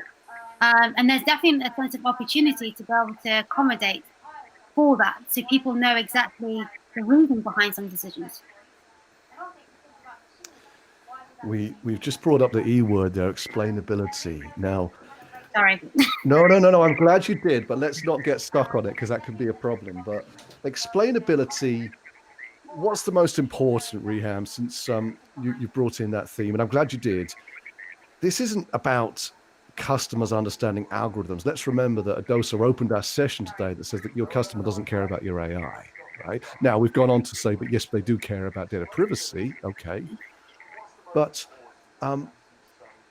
And there's definitely a sense of opportunity to be able to accommodate for that, so people know exactly the reason behind some decisions. We've just brought up the E word there, explainability. Now, sorry. No. I'm glad you did, but let's not get stuck on it, because that can be a problem. But explainability. What's the most important, Riham, since you brought in that theme, and I'm glad you did. This isn't about customers understanding algorithms. Let's remember that Edosa opened our session today that says that your customer doesn't care about your AI, right? Now, we've gone on to say, but yes, they do care about data privacy, okay. But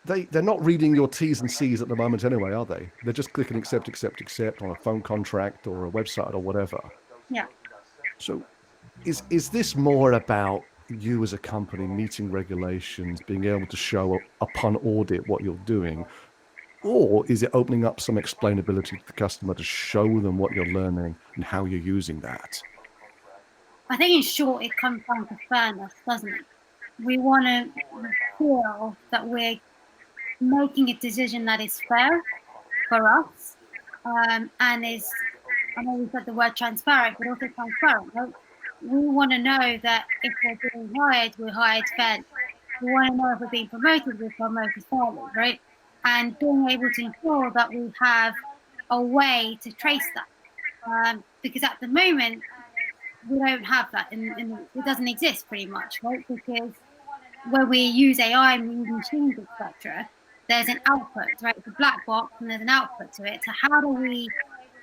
they're not reading your T's and C's at the moment anyway, are they? They're just clicking accept on a phone contract or a website or whatever. Yeah. So is this more about you as a company meeting regulations, being able to show upon audit what you're doing? Or is it opening up some explainability to the customer to show them what you're learning and how you're using that? I think in short, it comes down to fairness, doesn't it? We want to feel that we're making a decision that is fair for us, and is, I know we said the word transparent, but also transparent, right? We want to know that if we're being hired, we're hired fairly. We want to know if we're being promoted, we're promoted fairly, right? and being able to ensure that we have a way to trace that. Because at the moment, we don't have that, it doesn't exist pretty much, right? Because when we use AI and we use machines, etc., there's an output, right? It's a black box and there's an output to it. So how do we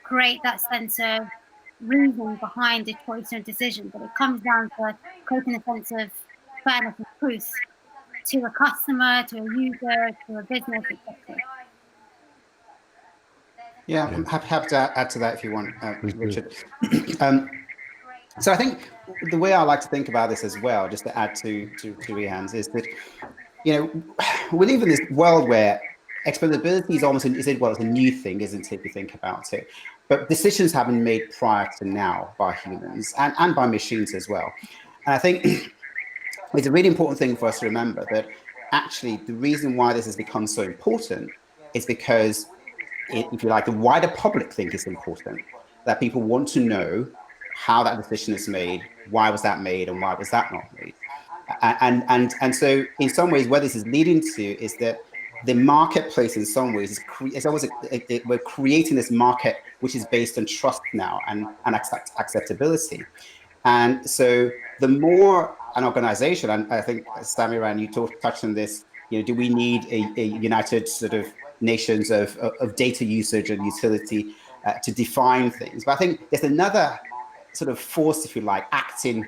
create that sense of reason behind a choice or decision? But it comes down to creating a sense of fairness and truth to a customer, to a user, to a business, etc. Yeah, I'm happy to add to that if you want, Richard. So I think the way I like to think about this as well, just to add to Riham's, is that, you know, we live in this world where explainability is almost it's a new thing, isn't it, if you think about it? But decisions have been made prior to now by humans and by machines as well. And I think it's a really important thing for us to remember that actually the reason why this has become so important is because, if you like, the wider public think it's important, that people want to know how that decision is made, why was that made, and why was that not made. And so in some ways, where this is leading to is that the marketplace in some ways is always we're creating this market which is based on trust now and acceptability. And so the more an organization, and I think Samiran, you touched on this, you know, do we need a united sort of nations of data usage and utility to define things? But I think there's another sort of force, if you like, acting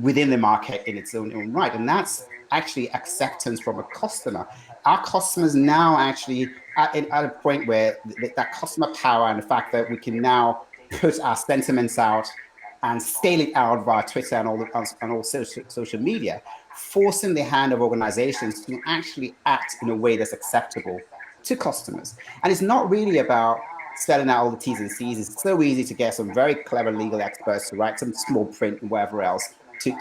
within the market in its own right, and that's actually acceptance from a customer. Our customers now actually at a point where that customer power and the fact that we can now put our sentiments out and scale it out via Twitter and all social media, forcing the hand of organizations to actually act in a way that's acceptable to customers. And it's not really about spelling out all the T's and C's. It's so easy to get some very clever legal experts to write some small print and whatever else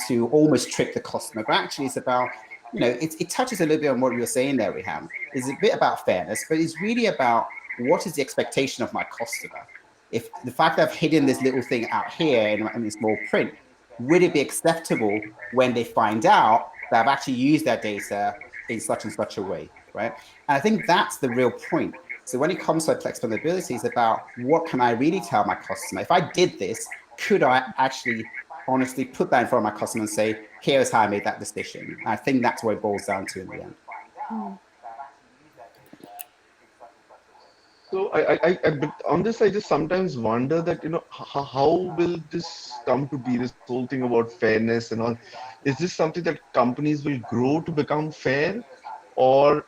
to almost trick the customer. But actually it's about, you know, it touches a little bit on what you were saying there, Riham. It's a bit about fairness, but it's really about what is the expectation of my customer? If the fact that I've hidden this little thing out here in small print, would it be acceptable when they find out that I've actually used that data in such and such a way, right? And I think that's the real point. So when it comes to explainability, it's about what can I really tell my customer? If I did this, could I actually honestly put that in front of my customer and say, here's how I made that decision? And I think that's what it boils down to in the end. So but on this, I just sometimes wonder that, you know, how will this come to be, this whole thing about fairness and all? Is this something that companies will grow to become fair, or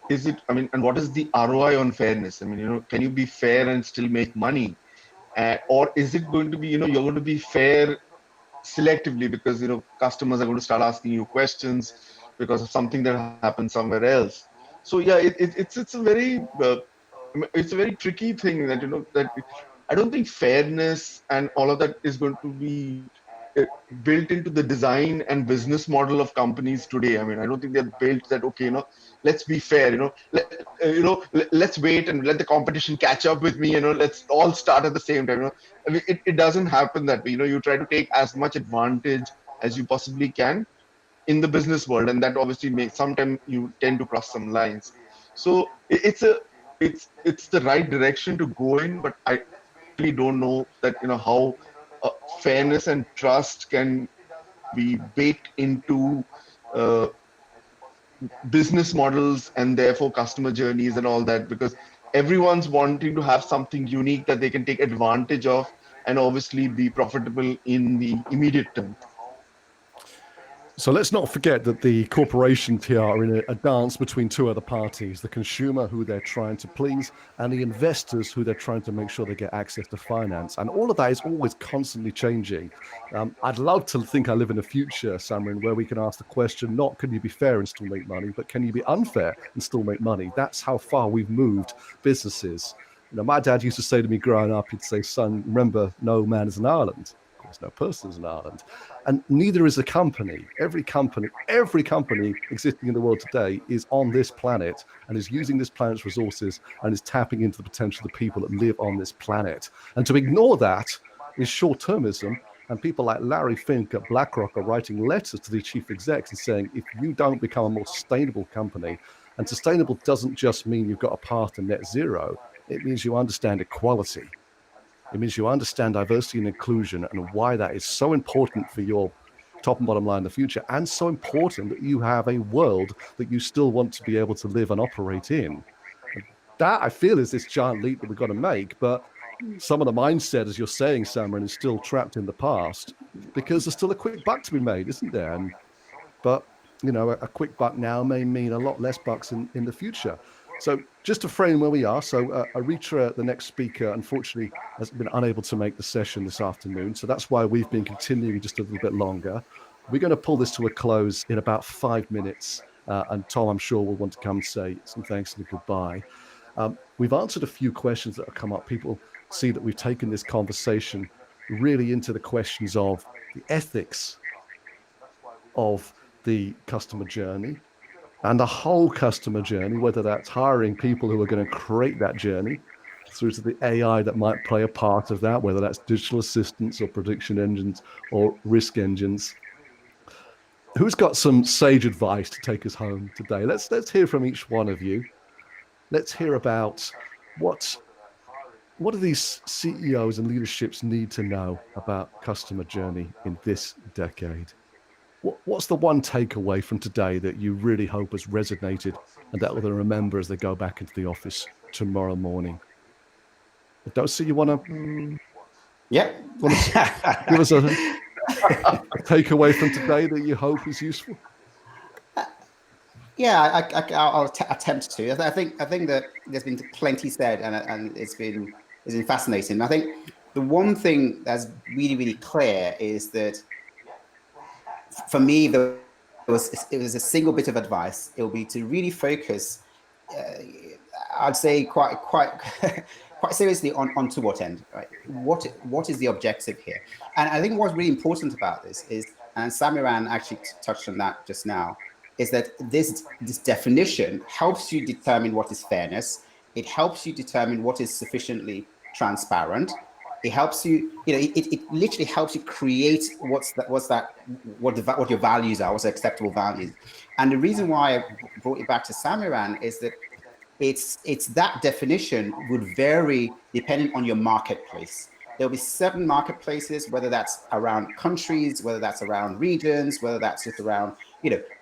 is it, I mean, and what is the ROI on fairness? I mean, you know, can you be fair and still make money? Or is it going to be, you know, you're going to be fair selectively because, you know, customers are going to start asking you questions because of something that happened somewhere else? So yeah, it's a very tricky thing that, you know, that I don't think fairness and all of that is going to be built into the design and business model of companies today. I mean, I don't think they're built that, okay, you know, let's be fair, you know, let's wait and let the competition catch up with me, you know, let's all start at the same time. You know, I mean, it doesn't happen that way. You know, you try to take as much advantage as you possibly can in the business world, and that obviously makes, sometimes you tend to cross some lines. So it's the right direction to go in, but I really don't know that, you know, how fairness and trust can be baked into business models and therefore customer journeys and all that, because everyone's wanting to have something unique that they can take advantage of and obviously be profitable in the immediate term. So let's not forget that the corporations here are in a dance between two other parties, the consumer who they're trying to please and the investors who they're trying to make sure they get access to finance. And all of that is always constantly changing. I'd love to think I live in a future, Samiran, where we can ask the question, not can you be fair and still make money, but can you be unfair and still make money? That's how far we've moved businesses. You know, my dad used to say to me growing up, he'd say, son, remember, no man is an island. Of course, no person is an island. And neither is a company. Every company existing in the world today is on this planet and is using this planet's resources and is tapping into the potential of the people that live on this planet. And to ignore that is short-termism. And people like Larry Fink at BlackRock are writing letters to the chief execs and saying, if you don't become a more sustainable company, And sustainable doesn't just mean you've got a path to net zero. It means you understand equality. It means you understand diversity and inclusion and why that is so important for your top and bottom line in the future, and so important that you have a world that you still want to be able to live and operate in. That, I feel, is this giant leap that we've got to make. But some of the mindset, as you're saying, Samiran, is still trapped in the past because there's still a quick buck to be made, isn't there? But a quick buck now may mean a lot less bucks in the future. So just to frame where we are, so Aritra, the next speaker, unfortunately has been unable to make the session this afternoon. So that's why we've been continuing just a little bit longer. We're going to pull this to a close in about 5 minutes. And Tom, I'm sure, will want to come say some thanks and a goodbye. We've answered a few questions that have come up. People see that we've taken this conversation really into the questions of the ethics of the customer journey and the whole customer journey, whether that's hiring people who are going to create that journey through to the AI that might play a part of that, whether that's digital assistants or prediction engines or risk engines. Who's got some sage advice to take us home today? Let's hear from each one of you. Let's hear about what do these CEOs and leaderships need to know about customer journey in this decade? What's the one takeaway from today that you really hope has resonated and that they'll remember as they go back into the office tomorrow morning? Edosa, you want to? Yeah. Give us a takeaway from today that you hope is useful. Yeah, I'll attempt to. I think that there's been plenty said, and it's been fascinating. I think the one thing that's really, really clear is that for me, it was a single bit of advice. It will be to really focus. I'd say quite seriously on to what end, right? What is the objective here? And I think what's really important about this is, and Samiran actually touched on that just now, is that this definition helps you determine what is fairness. It helps you determine what is sufficiently transparent. It helps you, it literally helps you create what your values are, what's acceptable values. And the reason why I brought it back to Samiran is that it's that definition would vary depending on your marketplace. There'll be certain marketplaces, whether that's around countries, whether that's around regions, whether that's just around,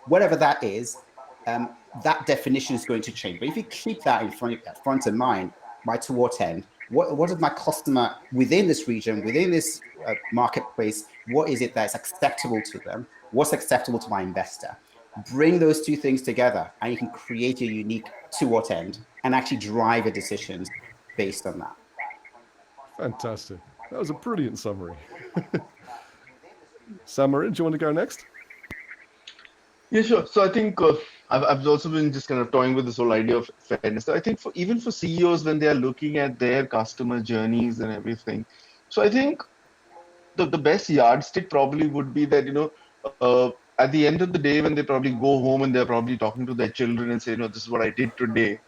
whatever that is, that definition is going to change. But if you keep that in front of mind, by to what end, what is my customer within this region, within this marketplace, what is it that's acceptable to them? What's acceptable to my investor? Bring those two things together and you can create a unique to what end and actually drive a decision based on that. Fantastic. That was a brilliant summary. Samiran, do you want to go next? Yeah, sure. So I think I've also been just kind of toying with this whole idea of fairness. So I think even for CEOs, when they are looking at their customer journeys and everything, so I think the best yardstick probably would be that, at the end of the day, when they probably go home and they're probably talking to their children and say, this is what I did today,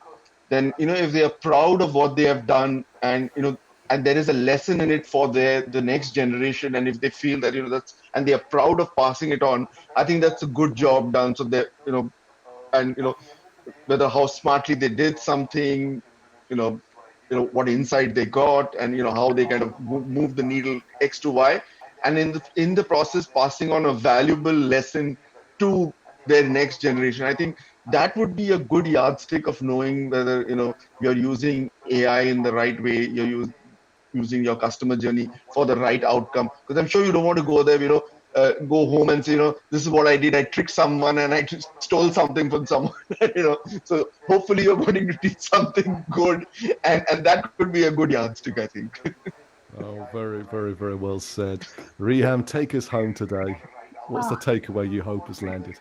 then, if they are proud of what they have done and, and there is a lesson in it for the next generation, and if they feel that, and they are proud of passing it on, I think that's a good job done. So they, whether how smartly they did something, what insight they got, and how they kind of move the needle X to Y, and in the process passing on a valuable lesson to their next generation. I think that would be a good yardstick of knowing whether you're using AI in the right way, you're using your customer journey for the right outcome. Because I'm sure you don't want to go there, go home and say, this is what I did. I tricked someone and I stole something from someone. So hopefully you're going to teach something good, and that could be a good yardstick, I think. Oh, very, very, very well said. Riham, take us home today. What's the takeaway you hope has landed?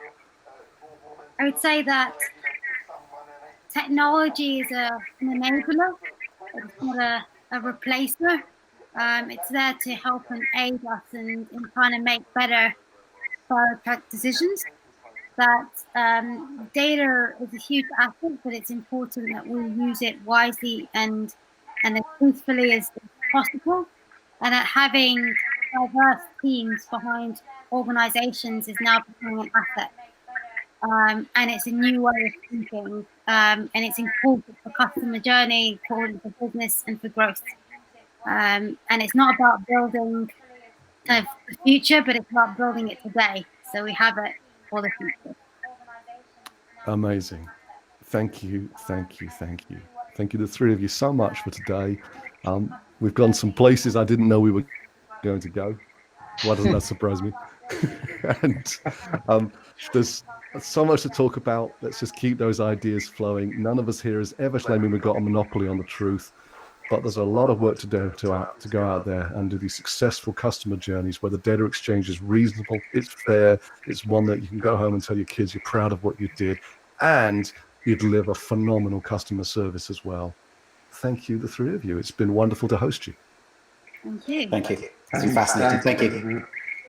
I would say that technology is an enabler. It's not a replacer. It's there to help and aid us in trying to make better decisions. That data is a huge asset, but it's important that we use it wisely and as truthfully as possible. And that having diverse teams behind organizations is now becoming an asset. And it's a new way of thinking and it's important for customer journey, important for business and for growth. And it's not about building kind of the future, but it's about building it today. So we have it for the future. Amazing. Thank you, thank you, thank you. Thank you, the three of you, so much for today. We've gone some places I didn't know we were going to go. Why doesn't that surprise me? And there's so much to talk about. Let's just keep those ideas flowing. None of us here is ever claiming we've got a monopoly on the truth, but there's a lot of work to do to go out there and do these successful customer journeys where the data exchange is reasonable, it's fair, it's one that you can go home and tell your kids you're proud of what you did, and you deliver phenomenal customer service as well. Thank you, the three of you. It's been wonderful to host you. Thank you. Thank you. It's been fascinating. Thank you.